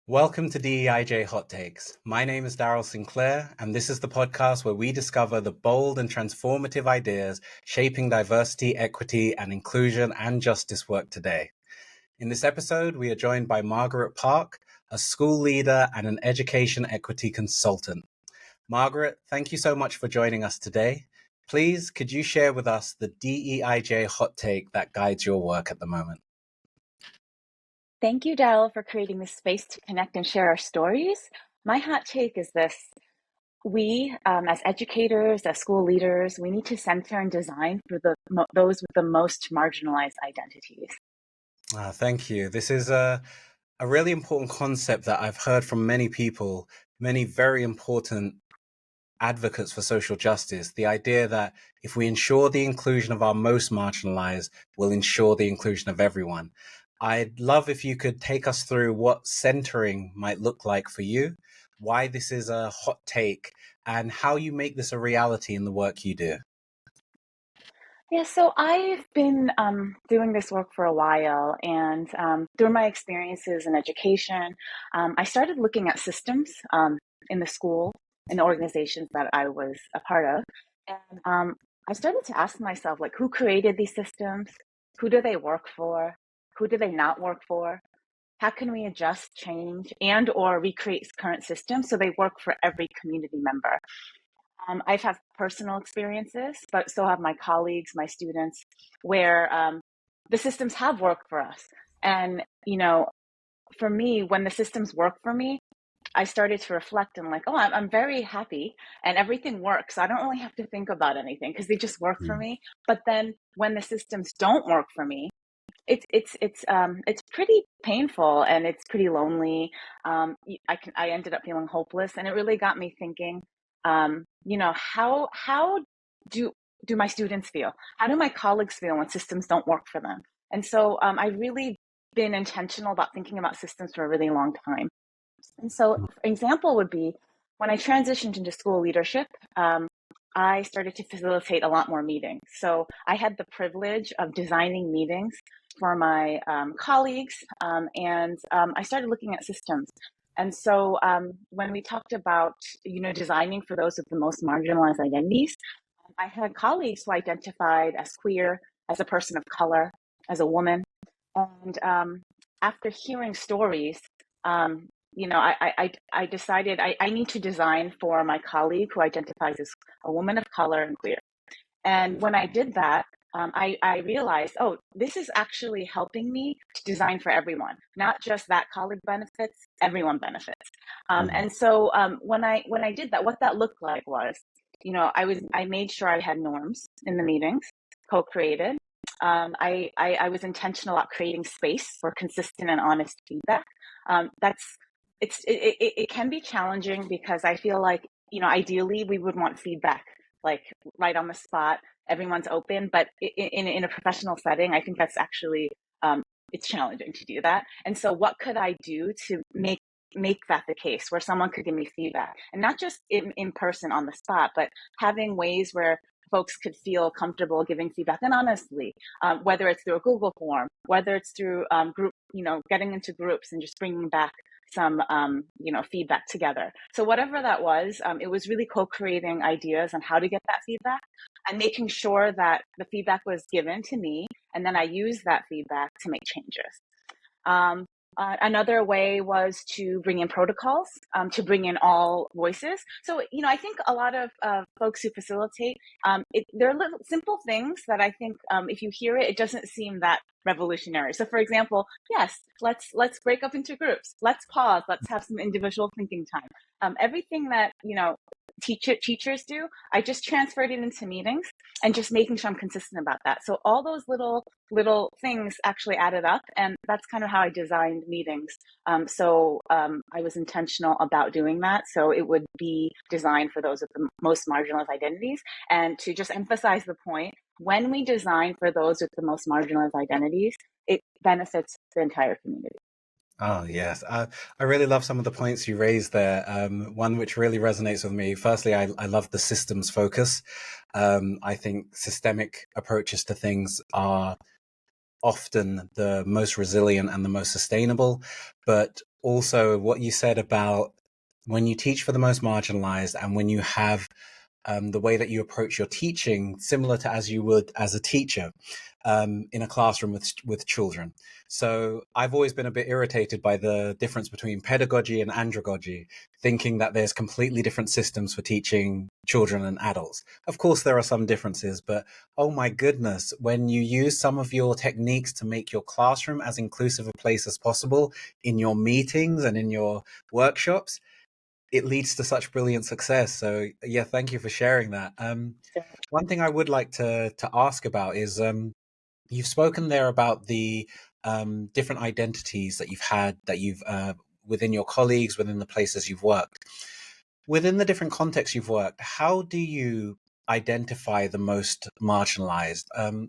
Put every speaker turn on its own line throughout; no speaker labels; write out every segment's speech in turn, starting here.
Welcome to DEIJ Hot Takes. My name is Daryl Sinclair, and this is the podcast where we discover the bold and transformative ideas shaping diversity, equity, and inclusion and justice work today. In this episode, we are joined by Margaret Park, a school leader and an education equity consultant. Margaret, thank you so much for joining us today. Please, could you share with us the DEIJ hot take that guides your work at the moment?
Thank you, Daryl, for creating this space to connect and share our stories. My hot take is this. We, as educators, as school leaders, we need to center and design for those with the most marginalized identities.
Thank you. This is a really important concept that I've heard from many people, many very important advocates for social justice. The idea that if we ensure the inclusion of our most marginalized, we'll ensure the inclusion of everyone. I'd love if you could take us through what centering might look like for you, why this is a hot take, and how you make this a reality in the work you do.
Yeah, so I've been doing this work for a while, and through my experiences in education, I started looking at systems in the school, in the organizations that I was a part of, and I started to ask myself, like, who created these systems? Who do they work for? Who do they not work for? How can we adjust, change, and or recreate current systems so they work for every community member? I've had personal experiences, but so have my colleagues, my students, where the systems have worked for us. And, for me, when the systems work for me, I started to reflect and like, oh, I'm very happy and everything works. I don't really have to think about anything because they just work for me. But then when the systems don't work for me, it's pretty painful and it's pretty lonely. I ended up feeling hopeless, and it really got me thinking. How do my students feel? How do my colleagues feel when systems don't work for them? And so I've really been intentional about thinking about systems for a really long time. And so, for example, would be when I transitioned into school leadership. I started to facilitate a lot more meetings. So I had the privilege of designing meetings for my colleagues, and I started looking at systems. And so when we talked about, designing for those with the most marginalized identities, I had colleagues who identified as queer, as a person of color, as a woman. And after hearing stories, I decided I need to design for my colleague who identifies as a woman of color and queer. And when I did that, I realized, oh, this is actually helping me to design for everyone, not just that colleague benefits, everyone benefits. And so when I did that, what that looked like was, I made sure I had norms in the meetings, co-created. I was intentional about creating space for consistent and honest feedback. It can be challenging because I feel like, ideally we would want feedback like right on the spot, everyone's open, but in a professional setting, I think that's actually, it's challenging to do that. And so what could I do to make that the case where someone could give me feedback, and not just in person on the spot, but having ways where folks could feel comfortable giving feedback, and honestly, whether it's through a Google form, whether it's through group, getting into groups and just bringing back some, feedback together. So whatever that was, it was really co-creating ideas on how to get that feedback and making sure that the feedback was given to me, and then I used that feedback to make changes. Another way was to bring in protocols, to bring in all voices. So, I think a lot of folks who facilitate, there are little simple things that I think if you hear it, it doesn't seem that revolutionary. So, for example, yes, let's break up into groups. Let's pause. Let's have some individual thinking time. Everything that teachers do, I just transferred it into meetings and just making sure I'm consistent about that. So all those little things actually added up, and that's kind of how I designed meetings. So I was intentional about doing that. So it would be designed for those with the most marginalized identities. And to just emphasize the point, when we design for those with the most marginalized identities, it benefits the entire community.
Oh, yes. I really love some of the points you raised there. One which really resonates with me. Firstly, I love the systems focus. I think systemic approaches to things are often the most resilient and the most sustainable. But also what you said about when you teach for the most marginalized and when you have the way that you approach your teaching similar to as you would as a teacher in a classroom with children. So I've always been a bit irritated by the difference between pedagogy and andragogy, thinking that there's completely different systems for teaching children and adults. Of course, there are some differences, but oh my goodness, when you use some of your techniques to make your classroom as inclusive a place as possible in your meetings and in your workshops, it leads to such brilliant success. So yeah, thank you for sharing that. One thing I would like to ask about is you've spoken there about the different identities that you've had that you've within your colleagues, within the places you've worked. Within the different contexts you've worked, how do you identify the most marginalized?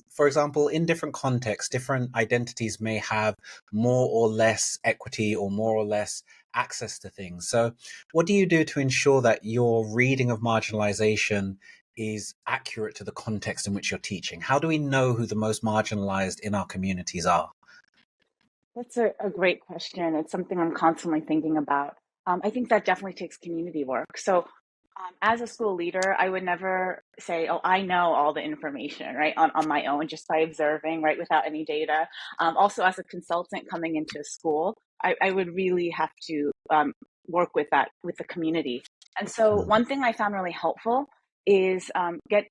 For example, in different contexts, different identities may have more or less equity or more or less access to things. So, what do you do to ensure that your reading of marginalization is accurate to the context in which you're teaching? How do we know who the most marginalized in our communities are?
That's a great question. It's something I'm constantly thinking about. I think that definitely takes community work. So, as a school leader, I would never say, "Oh, I know all the information," right, on my own, just by observing, right, without any data. Also, as a consultant coming into a school, I would really have to work with that with the community. And so,
Mm,
one thing I found really helpful is get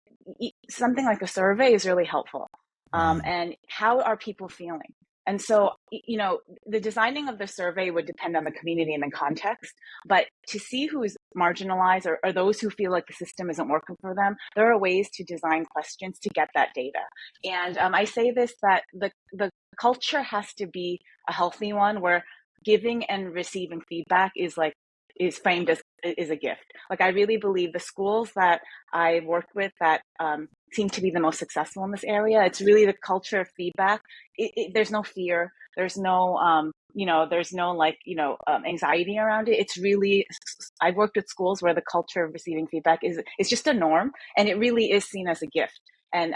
something like a survey is really helpful.
mm,
And how are people feeling? And so, the designing of the survey would depend on the community and the context. But to see who is marginalized or those who feel like the system isn't working for them, there are ways to design questions to get that data. And I say this that the culture has to be a healthy one where giving and receiving feedback is framed as is a gift. Like I really believe the schools that I've worked with that seem to be the most successful in this area. It's really the culture of feedback. There's no fear. There's no there's no anxiety around it. It's really I've worked with schools where the culture of receiving feedback is just a norm, and it really is seen as a gift. And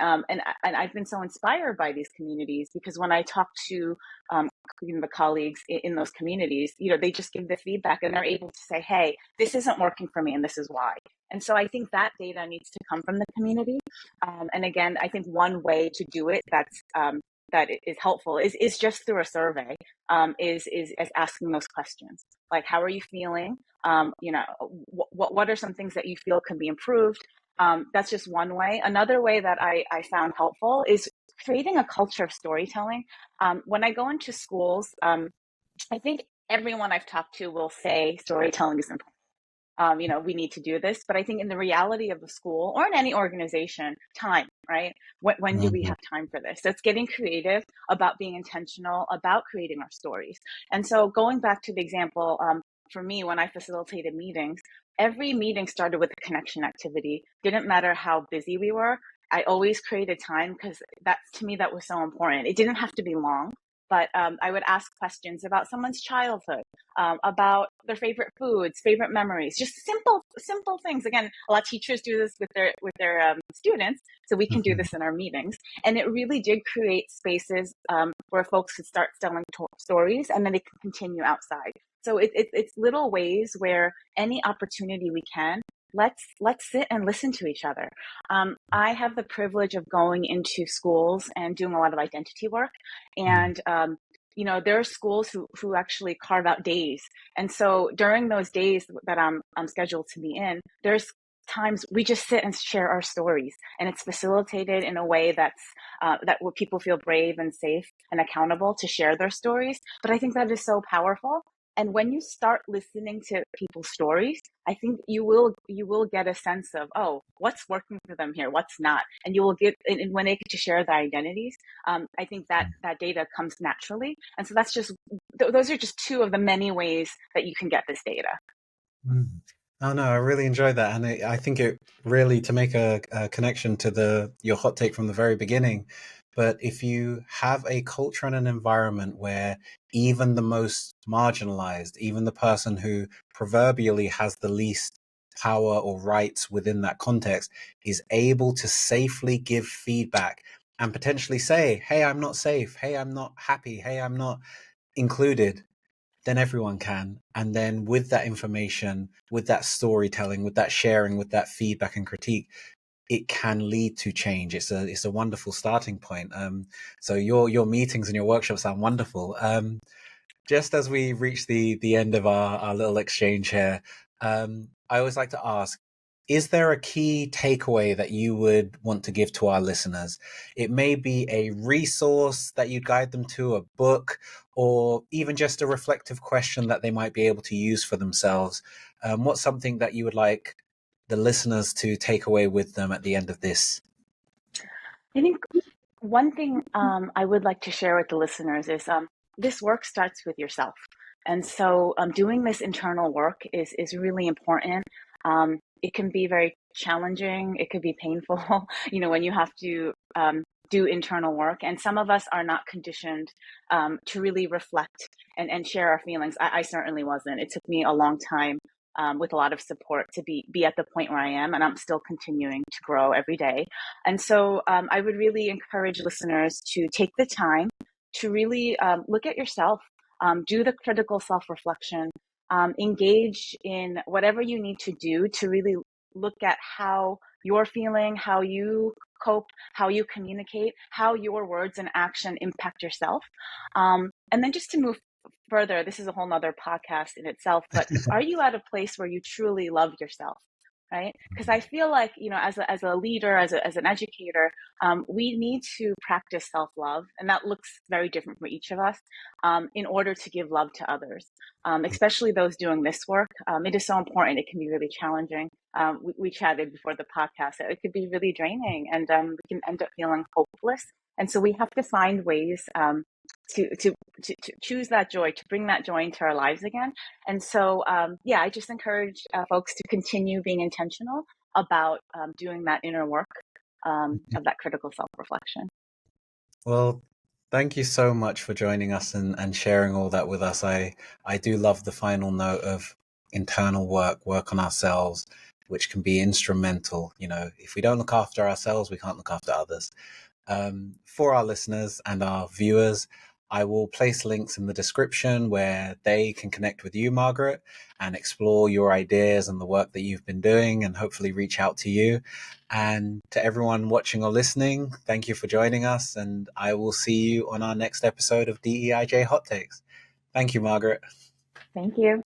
I've been so inspired by these communities because when I talk to the colleagues in those communities, they just give the feedback and they're able to say, "Hey, this isn't working for me, and this is why." And so I think that data needs to come from the community. And again, I think one way to do it that is helpful is just through a survey. Is asking those questions like, "How are you feeling? What are some things that you feel can be improved?" That's just one way. Another way that I found helpful is creating a culture of storytelling. When I go into schools, I think everyone I've talked to will say storytelling is important. We need to do this. But I think in the reality of the school or in any organization, time, right? When do we
mm,
have time for this? So it's getting creative about being intentional about creating our stories. And so going back to the example, for me, when I facilitated meetings, every meeting started with a connection activity. Didn't matter how busy we were. I always created time because to me, that was so important. It didn't have to be long, but I would ask questions about someone's childhood, about their favorite foods, favorite memories, just simple things. Again, a lot of teachers do this with their students, so we can do
mhm.
this in our meetings. And it really did create spaces where folks could start telling stories, and then they can continue outside. So it's little ways where any opportunity we can, let's sit and listen to each other. I have the privilege of going into schools and doing a lot of identity work,
Mm,
and there are schools who actually carve out days. And so during those days that I'm scheduled to be in, there's times we just sit and share our stories, and it's facilitated in a way that where people feel brave and safe and accountable to share their stories. But I think that is so powerful. And when you start listening to people's stories, I think you will get a sense of, oh, what's working for them here, what's not, and you will get and when they get to share their identities, I think that data comes naturally. And so that's just those are just two of the many ways that you can get this data.
mm. Oh no, I really enjoyed that, and I think it really to make a connection to the your hot take from the very beginning. But if you have a culture and an environment where even the most marginalized, even the person who proverbially has the least power or rights within that context, is able to safely give feedback and potentially say, hey, I'm not safe. Hey, I'm not happy. Hey, I'm not included, then everyone can. And then with that information, with that storytelling, with that sharing, with that feedback and critique, it can lead to change. It's a wonderful starting point. So your meetings and your workshops sound wonderful. Just as we reach the end of our little exchange here, I always like to ask, is there a key takeaway that you would want to give to our listeners? It may be a resource that you guide them to, a book, or even just a reflective question that they might be able to use for themselves. What's something that you would like the listeners to take away with them at the end of this?
I think one thing I would like to share with the listeners is this work starts with yourself. And so doing this internal work is really important. It can be very challenging. It could be painful, when you have to do internal work. And some of us are not conditioned to really reflect and share our feelings. I certainly wasn't. It took me a long time with a lot of support to be at the point where I am, and I'm still continuing to grow every day. And so I would really encourage listeners to take the time to really look at yourself, do the critical self-reflection, engage in whatever you need to do to really look at how you're feeling, how you cope, how you communicate, how your words and action impact yourself. And then just to move further, this is a whole nother podcast in itself, but are you at a place where you truly love yourself? Right? Because I feel like, as a leader, as an educator, we need to practice self-love, and that looks very different for each of us, in order to give love to others, especially those doing this work. It is so important. It can be really challenging. We chatted before the podcast that it could be really draining, and we can end up feeling hopeless. And so we have to find ways to choose that joy, to bring that joy into our lives again. And so, I just encourage folks to continue being intentional about doing that inner work of that critical self-reflection.
Well, thank you so much for joining us and sharing all that with us. I do love the final note of internal work on ourselves, which can be instrumental. If we don't look after ourselves, we can't look after others. For our listeners and our viewers, I will place links in the description where they can connect with you, Margaret, and explore your ideas and the work that you've been doing and hopefully reach out to you. And to everyone watching or listening, thank you for joining us. And I will see you on our next episode of DEIJ Hot Takes. Thank you, Margaret.
Thank you.